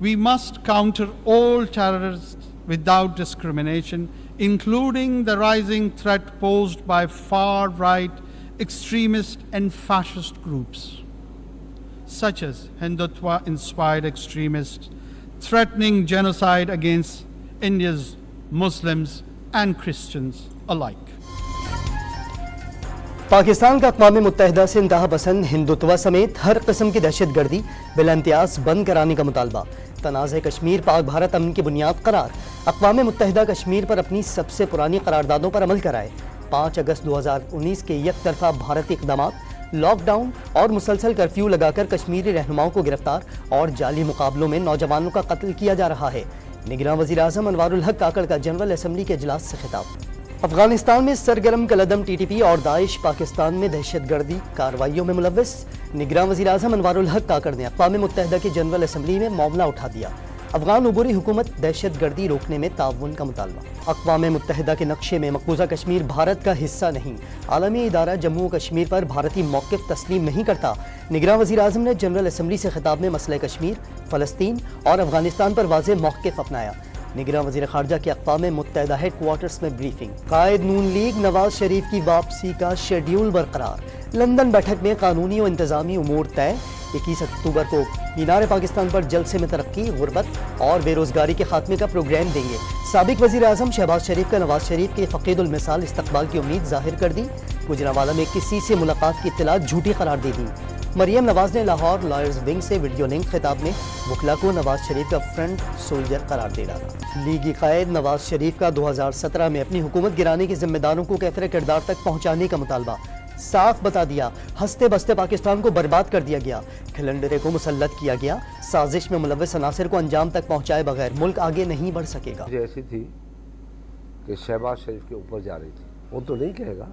We must counter all terrorists without discrimination, including the rising threat posed by far-right extremist and fascist groups, such as Hindutva-inspired extremists threatening genocide against India's Muslims and Christians alike. Pakistan का अक़वाम मुत्तहिदा से इंतहा पसंद हिंदुत्व समेत हर किस्म की दहशतगर्दी बिला इम्तियाज़ बंद कराने का मुतालबा। तनाज़ कश्मीर पाक भारत अमन की बुनियाद करार। अक़वाम मुत्तहिदा कश्मीर पर अपनी सबसे पुरानी करारदादों पर अमल कराए। 5 अगस्त 2019 के एक तरफा भारतीय इक़दामात, लॉकडाउन और मुसलसल कर्फ्यू लगाकर कश्मीरी रहनुमाओं को गिरफ्तार और जाली मुकाबलों में नौजवानों का कत्ल किया जा रहा है। निगरान वज़ीर आज़म अनवारुल हक काकड़ का जनरल असम्बली के इजलास से खिताब। अफगानिस्तान में सरगर्म कलदम टीटीपी और दाइश पाकिस्तान में दहशतगर्दी कार्रवाइयों में मुलव्वस। निगरान वज़ीर आज़म अनवारुल हक काकड़ ने अक़वाम मुत्तहिदा की जनरल असम्बली में मामला उठा दिया। अफगान उबूरी हुकूमत दहशतगर्दी रोकने में ताउन का मुतालबा। अक़वाम मुत्तहिदा के नक्शे में मकबूजा कश्मीर भारत का हिस्सा नहीं। आलमी इदारा जम्मू कश्मीर पर भारतीय मौक़िफ़ तस्लीम नहीं करता। निगरान वज़ीर आज़म ने जनरल असम्बली से खिताब में मसले कश्मीर, फ़लस्तीन और अफगानिस्तान पर वाज़ेह मौक़िफ़ अपनाया। निगरान वज़ीर ख़ारजा की अक़वाम मुत्तहिदा हेडक्वार्टर्स में ब्रीफिंग। कायद नून लीग नवाज शरीफ की वापसी का शेड्यूल बरकरार। लंदन बैठक में कानूनी और इंतज़ामी उमूर तय। 21 अक्टूबर को मीनार पाकिस्तान पर जलसे में तरक्की, गुर्बत और बेरोजगारी के खात्मे का प्रोग्राम देंगे। साबिक वज़ीर आज़म शहबाज शरीफ का नवाज शरीफ के फ़क़ीदुल मिसाल इस्तक़बाल की उम्मीद जाहिर कर दी। गुजरांवाला में किसी से मुलाकात की इत्तला झूठी करार दे दी। मरियम नवाज ने लाहौर लॉयर्स विंग से वीडियो लिंक खिताब में वकला को नवाज शरीफ का फ्रंट सोल्जर करार दे डाला। लीगी कायद नवाज शरीफ का 2017 में अपनी हुकूमत गिराने के जिम्मेदारों को कैफिर किरदार तक पहुँचाने का मुतालबा। साफ बता दिया, हंसते बसते पाकिस्तान को बर्बाद कर दिया गया, खिलंडरे को मुसल्लत किया गया। साजिश में मुलव्वस अनासिर को अंजाम तक पहुँचाए बगैर मुल्क आगे नहीं बढ़ सकेगा। ऐसी थी कि शहबाज शरीफ के ऊपर जा रही थी, वो तो नहीं कहेगा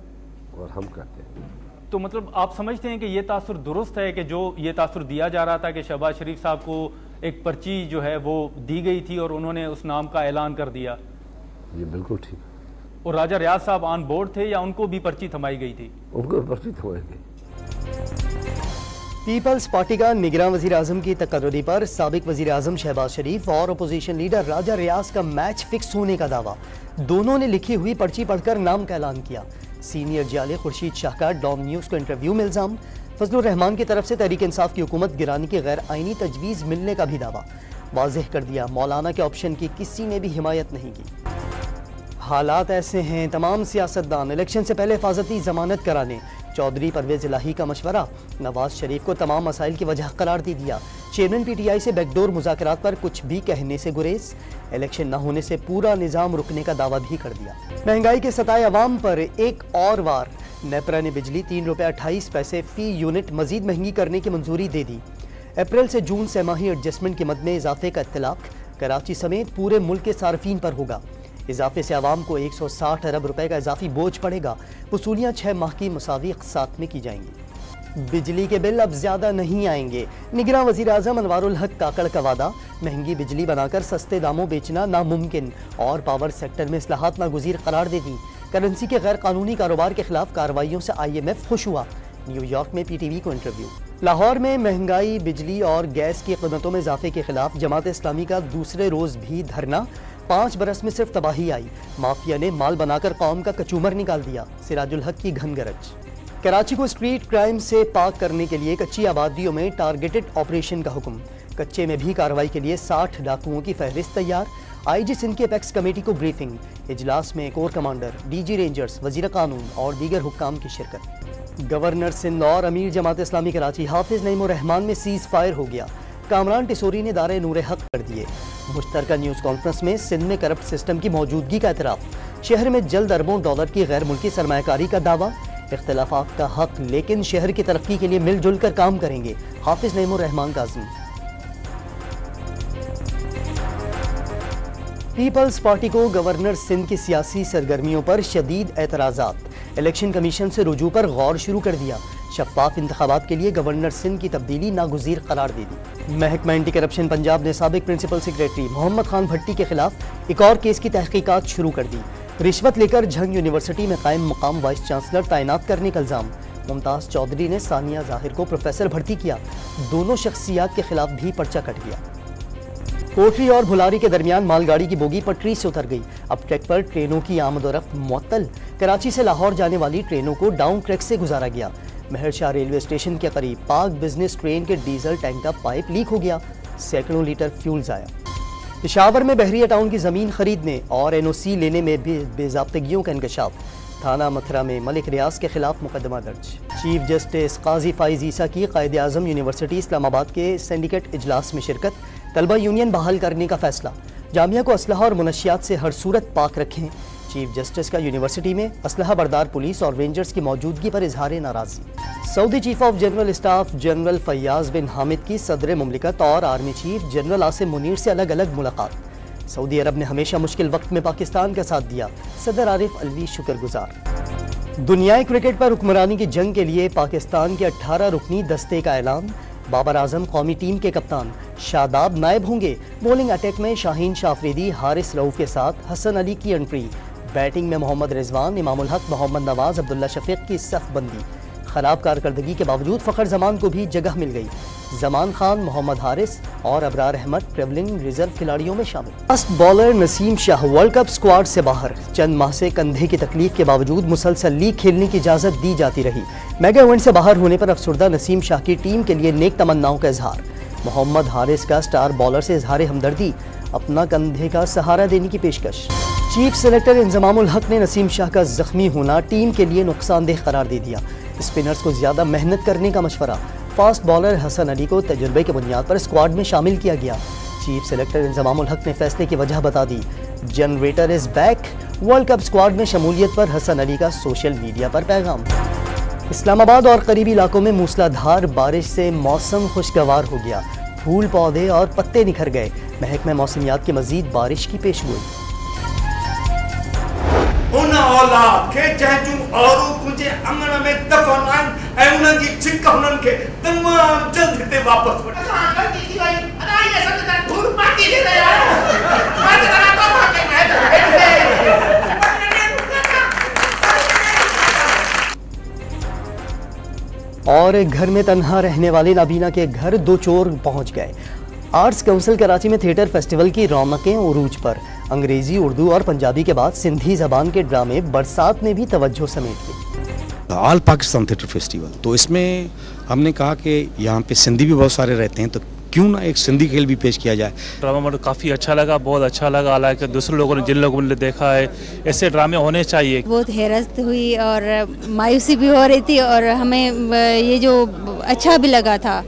और हम कहते हैं। तो मतलब आप समझते हैं कि ये तासुर दुरुस्त है कि जो ये तासुर दिया जा रहा था कि शहबाज शरीफ साहब को एक पर्ची जो है वो दी गई थी और उन्होंने उस नाम का ऐलान कर दिया? ये बिल्कुल ठीक। और राजा रियाज साहब ऑन बोर्ड थे या उनको भी पर्ची थमाई गई थी? उनको पर्ची थमाई गई। पीपल्स पार्टी का निगरान वज़ीर आज़म की तकर्री पर साबिक वज़ीर आज़म शहबाज शरीफ और अपोजिशन लीडर राजा रियाज का मैच फिक्स होने का दावा। दोनों ने लिखी हुई पर्ची पढ़कर नाम का ऐलान किया। सीनियर जाले खुर्शीद शाह का डॉम न्यूज़ को इंटरव्यू में इल्ज़ाम। फजलुर रहमान की तरफ से तहरीक इंसाफ की हुकूमत गिराने की गैर आइनी तजवीज़ मिलने का भी दावा। वाज़ेह कर दिया, मौलाना के ऑप्शन की किसी ने भी हिमायत नहीं की। हालात ऐसे हैं, तमाम सियासतदान इलेक्शन से पहले हिफाजती जमानत कराने। चौधरी परवेज इलाही का मशवरा। नवाज शरीफ को तमाम मसाइल की वजह करार दे दिया। चेयरमैन पीटीआई से बैकडोर मुज़ाकरात पर कुछ भी कहने से गुरेज। इलेक्शन न होने से पूरा निज़ाम रुकने का दावा भी कर दिया। महंगाई के सताए अवाम पर एक और वार। नेपरा ने बिजली 3 रुपये 28 पैसे फी यूनिट मजीद महंगी करने की मंजूरी दे दी। अप्रैल से जून सेमाही एडजस्टमेंट की मद में इजाफे का इत्तलाक कराची समेत पूरे मुल्क के सार्फिन पर होगा। इजाफे से आवाम को 160 अरब रुपए का इजाफी बोझ पड़ेगा। वसूलियाँ 6 माह की मुसावी साथ में की जाएंगी। बिजली के बिल अब ज्यादा नहीं आएंगे। निगरान वज़ीर आज़म अनवारुल हक काकड़ का वादा। महंगी बिजली बनाकर सस्ते दामों बेचना नामुमकिन और पावर सेक्टर में इस्लाहात नागुज़ीर करार दे दी। करेंसी के गैर कानूनी कारोबार के खिलाफ कार्रवाइयों से IMF खुश हुआ। न्यूयॉर्क में PTV को इंटरव्यू। लाहौर में महंगाई, बिजली और गैस की कीमतों में इजाफे के खिलाफ जमात इस्लामी का दूसरे रोज भी धरना। 5 बरस में सिर्फ तबाही आई। माफिया ने माल बनाकर कौम का कचूमर निकाल दिया। सिराजुल हक की घनगरज। कराची को स्ट्रीट क्राइम से पाक करने के लिए कच्ची आबादियों में टारगेटेड ऑपरेशन का हुक्म। कच्चे में भी कार्रवाई के लिए 60 डाकुओं की फहरिस्त तैयार। IG सिंध की एपेक्स कमेटी को ब्रीफिंग। इजलास में कोर कमांडर, DG रेंजर्स, वजीर कानून और दीगर हुक्काम की शिरकत। गवर्नर सिंध और अमीर जमात इस्लामी कराची हाफिज नईम रहमान में सीज फायर हो गया। कामरान टिसोरी ने दारे नूर हक कर दिए। मुश्तरका न्यूज़ कॉन्फ्रेंस में सिंध में करप्ट सिस्टम की मौजूदगी का एतराफ़। शहर में जल्द अरबों डॉलर की गैर मुल्की सरमायाकारी का दावा। इख्तिलाफात का हक, लेकिन शहर की तरक्की के लिए मिलजुल कर काम करेंगे। हाफिज नईम रहमान का अज़्म। पीपल्स पार्टी को गवर्नर सिंध की सियासी सरगर्मियों पर शदीद एतराज़ात। इलेक्शन कमीशन से रुजू पर गौर शुरू कर दिया। शफाफ इंतखाबात के लिए गवर्नर सिंध की तब्दीली नागुज़ीर करार दे दी। महकमा एंटी करप्शन पंजाब ने साबिक प्रिंसिपल सेक्रेटरी मोहम्मद खान भट्टी के खिलाफ एक और केस की तहकीकात शुरू कर दी। रिश्वत लेकर झंग यूनिवर्सिटी में कायम मकाम वाइस चांसलर तैनात करने का इल्ज़ाम। मुमताज़ चौधरी ने सानिया ज़ाहिर को प्रोफेसर भर्ती किया। दोनों शख्सियात के खिलाफ भी पर्चा कट गया। कोठरी और भुलारी के दरमियान मालगाड़ी की बोगी पटरी से उतर गई। अब ट्रैक पर ट्रेनों की आमदोरफ्त मुअत्तल। कराची से लाहौर जाने वाली ट्रेनों को डाउन ट्रैक से गुजारा गया। मेहरशाह रेलवे स्टेशन के करीब पाक बिजनेस ट्रेन के डीजल टैंक का पाइप लीक हो गया, सैकड़ों लीटर फ्यूल जाया। पेशावर में बहरिया टाउन की जमीन खरीदने और एनओसी लेने में भी बेज़ाब्तगियों का इंकशाफ। थाना मथुरा में मलिक रियाज के खिलाफ मुकदमा दर्ज। चीफ जस्टिस काजी फाइज ईसा की कायद आज़म यूनिवर्सिटी इस्लामाबाद के सिंडिकेट इजलास में शिरकत। तलबा यूनियन बहाल करने का फैसला। जामिया को असलहा और मुनशियात से हर सूरत पाक रखें। चीफ जस्टिस का यूनिवर्सिटी में असलहा बरदार पुलिस और रेंजर्स की मौजूदगी पर इजहार नाराजगी। Saudi chief of general staff general Fayyaz bin Hamid की सदर मुमलिकत और army chief general Asim Munir से अलग अलग मुलाकात। सऊदी अरब ने हमेशा मुश्किल वक्त में पाकिस्तान का साथ दिया, सदर आरिफ अलवी शुक्रगुजार। दुनियाई क्रिकेट पर हुक्मरानी की जंग के लिए पाकिस्तान के 18 रुकनी दस्ते का ऐलान। बाबर आजम कौमी टीम के कप्तान, शादाब नायब होंगे। बॉलिंग अटैक में शाहीन शाफरीदी, हारिस रऊफ के साथ हसन अली की एंट्री। बैटिंग में मोहम्मद रिजवान, इमामुल हक, मोहम्मद नवाज, अब्दुल्ला शफीक की सफ बंदी। खराब कारकर्दगी के बावजूद फ़खर जमान को भी जगह मिल गई। जमान खान, मोहम्मद हारिस और अबरार अहमद ट्रेवलिंग रिजर्व खिलाड़ियों में शामिल। Fast bowler Naseem Shah world cup squad से बाहर। चंद माह से कंधे की तकलीफ के बावजूद मुसलसल लीग खेलने की इजाज़त दी जाती रही। मेगा इवेंट से बाहर होने पर अफसुर्दा नसीम शाह की टीम के लिए नेक तमन्नाओं का इजहार। मोहम्मद हारिस का स्टार बॉलर से इजहार हमदर्दी, अपना कंधे का सहारा देने की पेशकश। चीफ सेलेक्टर इंजमामुल हक ने नसीम शाह का जख्मी होना टीम के लिए नुकसानदेह करार दे दिया। स्पिनर्स को ज्यादा मेहनत करने का मशवरा। फास्ट बॉलर हसन अली को तजुर्बे की बुनियाद पर स्क्वाड में शामिल किया गया। चीफ सेलेक्टर इंजमामुल हक ने फैसले की वजह बता दी। Generator is back. World cup squad में शमूलियत पर हसन अली का सोशल मीडिया पर पैगाम। इस्लामाबाद और करीबी इलाकों में मूसलाधार बारिश से मौसम खुशगवार हो गया। फूल, पौधे और पत्ते निखर गए। महकमा मौसमियात की मजीद बारिश की पेशगोई। उन औलाद के जंजू औरू कुंजे अंगन में दफनान ऐ उनन जी छिका उनन के तमाम जल्द ते वापस वठ कर दी भाई अरे ये सब तो धूल पाटी दे रहा है मत करा तो भागे मैं और घर में तन्हा रहने वाली नाबीना के घर दो चोर पहुंच गए। आर्ट्स काउंसिल कराची में थिएटर फेस्टिवल की रौनकें उरूज पर। अंग्रेजी, उर्दू और पंजाबी के बाद सिंधी जबान के ड्रामे बरसात में भी तवज्जो समेट ली। ऑल पाकिस्तान थिएटर फेस्टिवल, तो इसमें हमने कहा कि यहाँ पे सिंधी भी बहुत सारे रहते हैं, तो क्यों ना एक सिंधी खेल भी पेश किया जाए। ड्रामा मुझे काफ़ी अच्छा लगा, बहुत अच्छा लगा। हालांकि दूसरे लोगों ने, जिन लोगों ने देखा है, ऐसे ड्रामे होने चाहिए। बहुत हैरत हुई और मायूसी भी हो रही थी और हमें ये जो अच्छा भी लगा था।